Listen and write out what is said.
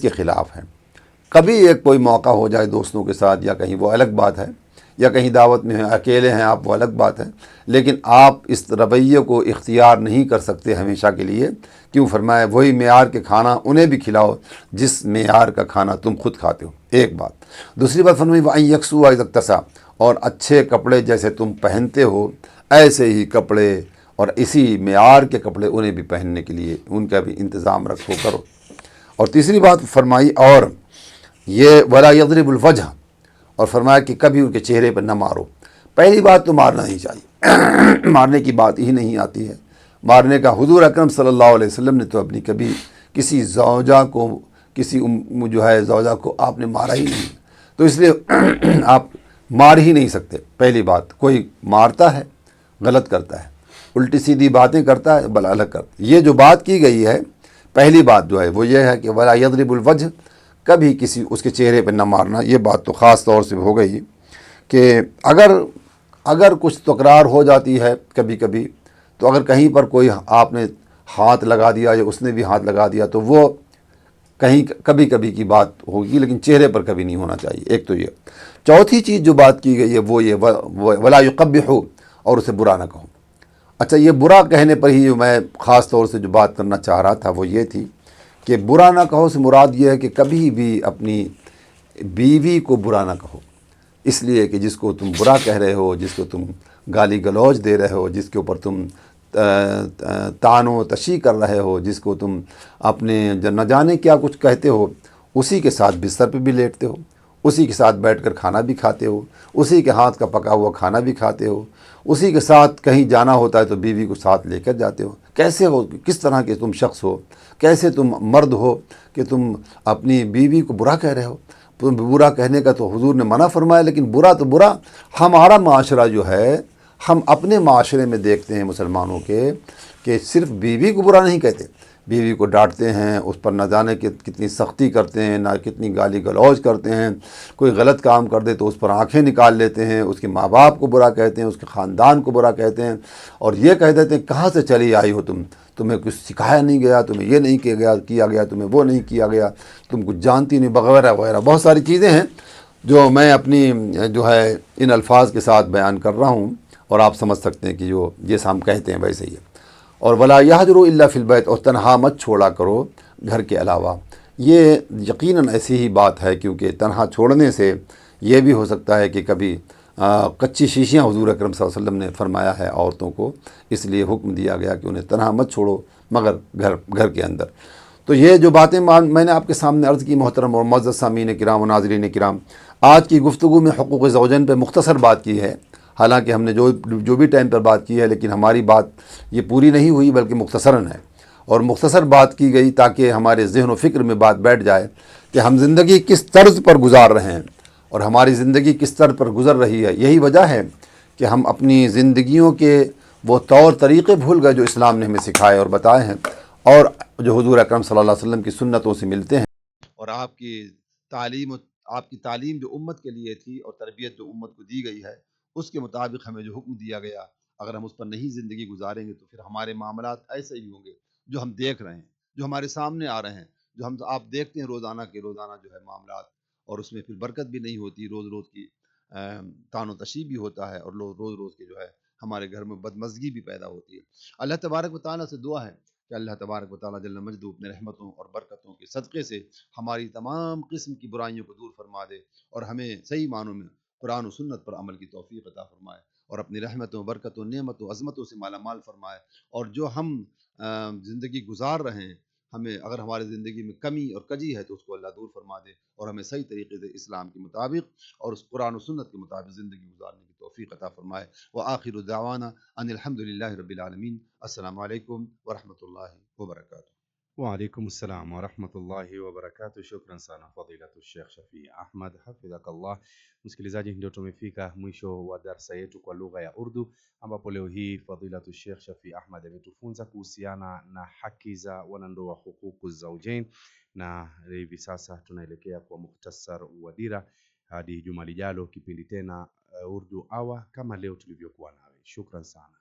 کے خلاف ہیں۔ کبھی ایک کوئی موقع ہو جائے دوستوں کے ساتھ یا کہیں، وہ الگ بات ہے، یا کہیں دعوت میں ہیں، اکیلے ہیں آپ، وہ الگ بات ہے، لیکن آپ اس رویے کو اختیار نہیں کر سکتے ہمیشہ کے لیے۔ کیوں؟ فرمایا وہی معیار کے کھانا انہیں بھی کھلاؤ جس معیار کا کھانا تم خود کھاتے ہو، ایک بات۔ دوسری بات فرمائی وَأَن يَكْسُوَا إِذَا اكْتَسَىٰ، اور اچھے کپڑے جیسے تم پہنتے ہو ایسے ہی کپڑے اور اسی معیار کے کپڑے انہیں بھی پہننے کے لیے ان کا بھی انتظام رکھو کرو۔ اور تیسری بات فرمائی اور یہ ولا یضرب الوجہ، اور فرمایا کہ کبھی ان کے چہرے پر نہ مارو۔ پہلی بات تو مارنا نہیں چاہیے، مارنے کی بات ہی نہیں آتی ہے۔ مارنے کا حضور اکرم صلی اللہ علیہ وسلم نے تو اپنی کبھی کسی زوجہ کو، کسی جو ہے زوجہ کو آپ نے مارا ہی نہیں، تو اس لیے آپ مار ہی نہیں سکتے۔ پہلی بات، کوئی مارتا ہے غلط کرتا ہے، الٹی سیدھی باتیں کرتا ہے بل الگ کرتا ہے۔ یہ جو بات کی گئی ہے پہلی بات جو ہے وہ یہ ہے کہ ولا یضرب الوجہ، کبھی کسی اس کے چہرے پہ نہ مارنا۔ یہ بات تو خاص طور سے ہو گئی کہ اگر کچھ تکرار ہو جاتی ہے کبھی کبھی، تو اگر کہیں پر کوئی آپ نے ہاتھ لگا دیا یا اس نے بھی ہاتھ لگا دیا تو وہ کہیں کبھی کبھی کی بات ہوگی، لیکن چہرے پر کبھی نہیں ہونا چاہیے۔ ایک تو یہ۔ چوتھی چیز جو بات کی گئی ہے وہ یہ ولا یقبح، اور اسے برا نہ کہو۔ اچھا، یہ برا کہنے پر ہی میں خاص طور سے جو بات کرنا چاہ رہا تھا وہ یہ تھی کہ برا نہ کہو سے مراد یہ ہے کہ کبھی بھی اپنی بیوی کو برا نہ کہو، اس لیے کہ جس کو تم برا کہہ رہے ہو، جس کو تم گالی گلوچ دے رہے ہو، جس کے اوپر تم طعن و تشیع کر رہے ہو، جس کو تم اپنے نہ جانے کیا کچھ کہتے ہو، اسی کے ساتھ بستر پہ بھی لیٹتے ہو، اسی کے ساتھ بیٹھ کر کھانا بھی کھاتے ہو، اسی کے ہاتھ کا پکا ہوا کھانا بھی کھاتے ہو، اسی کے ساتھ کہیں جانا ہوتا ہے تو بیوی کو ساتھ لے کر جاتے ہو۔ کیسے ہو، کس طرح کے تم شخص ہو، کیسے تم مرد ہو کہ تم اپنی بیوی کو برا کہہ رہے ہو؟ برا کہنے کا تو حضور نے منع فرمایا، لیکن برا تو برا ہمارا معاشرہ جو ہے، ہم اپنے معاشرے میں دیکھتے ہیں مسلمانوں کے کہ صرف بیوی کو برا نہیں کہتے، بیوی کو ڈانٹتے ہیں، اس پر نہ جانے کتنی سختی کرتے ہیں، نہ کتنی گالی گلوچ کرتے ہیں، کوئی غلط کام کر دے تو اس پر آنکھیں نکال لیتے ہیں، اس کے ماں باپ کو برا کہتے ہیں، اس کے خاندان کو برا کہتے ہیں، اور یہ کہہ دیتے ہیں کہاں سے چلی آئی ہو تمہیں کچھ سکھایا نہیں گیا، تمہیں یہ نہیں کیا گیا، تمہیں وہ نہیں کیا گیا، تم کچھ جانتی نہیں، وغیرہ وغیرہ بہت ساری چیزیں ہیں جو میں اپنی جو ہے ان الفاظ کے ساتھ بیان کر رہا ہوں، اور آپ سمجھ سکتے ہیں کہ جو جیسا ہم کہتے ہیں ویسے ہی ہے۔ اور ولا یہجروا الا فی البیت، اور تنہا مت چھوڑا کرو گھر کے علاوہ۔ یہ یقیناً ایسی ہی بات ہے، کیونکہ تنہا چھوڑنے سے یہ بھی ہو سکتا ہے کہ کبھی کچی شیشیاں حضور اکرم صلی اللہ علیہ وسلم نے فرمایا ہے عورتوں کو، اس لیے حکم دیا گیا کہ انہیں تنہا مت چھوڑو مگر گھر کے اندر۔ تو یہ جو باتیں میں نے آپ کے سامنے عرض کی محترم اور معزز سامعین کرام و ناظرین کرام، آج کی گفتگو میں حقوق زوجین پہ مختصر بات کی ہے، حالانکہ ہم نے جو بھی ٹائم پر بات کی ہے، لیکن ہماری بات یہ پوری نہیں ہوئی بلکہ مختصراً ہے، اور مختصر بات کی گئی تاکہ ہمارے ذہن و فکر میں بات بیٹھ جائے کہ ہم زندگی کس طرز پر گزار رہے ہیں اور ہماری زندگی کس طرز پر گزر رہی ہے۔ یہی وجہ ہے کہ ہم اپنی زندگیوں کے وہ طور طریقے بھول گئے جو اسلام نے ہمیں سکھائے اور بتائے ہیں، اور جو حضور اکرم صلی اللہ علیہ وسلم کی سنتوں سے ملتے ہیں، اور آپ کی تعلیم جو امت کے لیے تھی اور تربیت جو امت کو دی گئی ہے، اس کے مطابق ہمیں جو حکم دیا گیا، اگر ہم اس پر نہیں زندگی گزاریں گے تو پھر ہمارے معاملات ایسے ہی ہوں گے جو ہم دیکھ رہے ہیں، جو ہمارے سامنے آ رہے ہیں، جو آپ دیکھتے ہیں روزانہ کے روزانہ جو ہے معاملات، اور اس میں پھر برکت بھی نہیں ہوتی، روز روز کی طعن و تشیع بھی ہوتا ہے، اور روز روز کے جو ہے ہمارے گھر میں بدمزگی بھی پیدا ہوتی ہے۔ اللہ تبارک و تعالیٰ سے دعا ہے کہ اللہ تبارک و تعالیٰ جل مجدہ اپنے رحمتوں اور برکتوں کے صدقے سے ہماری تمام قسم کی برائیوں کو دور فرما دے، اور ہمیں صحیح معنوں میں قرآن و سنت پر عمل کی توفیق عطا فرمائے، اور اپنی رحمتوں، برکتوں، نعمتوں، عظمتوں سے مالا مال فرمائے۔ اور جو ہم زندگی گزار رہے ہیں، ہمیں اگر ہماری زندگی میں کمی اور کجی ہے تو اس کو اللہ دور فرما دے، اور ہمیں صحیح طریقے سے اسلام کے مطابق اور اس قرآن و سنت کے مطابق زندگی گزارنے کی توفیق عطا فرمائے۔ وآخر دعوانا ان الحمد للہ رب العالمین۔ السلام علیکم ورحمۃ اللہ وبرکاتہ۔ وعليكم السلام ورahmة الله wabarakatuh. Shukran sana fadilatu Sheikh Shafii Ahmad hafidhakallah. Msikilizaji, ndio tumefika mwisho wa darsa yetu kwa lugha ya Urdu, ambapo leo hii fadilatu Sheikh Shafii Ahmad ametufunza kuhusiana na haki za wanandoa, hukuku zaujain, na hivi sasa tunaelekea kwa muhtasar wa dira hadi juma lijalo, kipindi tena Urdu Awa kama leo tulivyokuwa nawe. Shukran sana.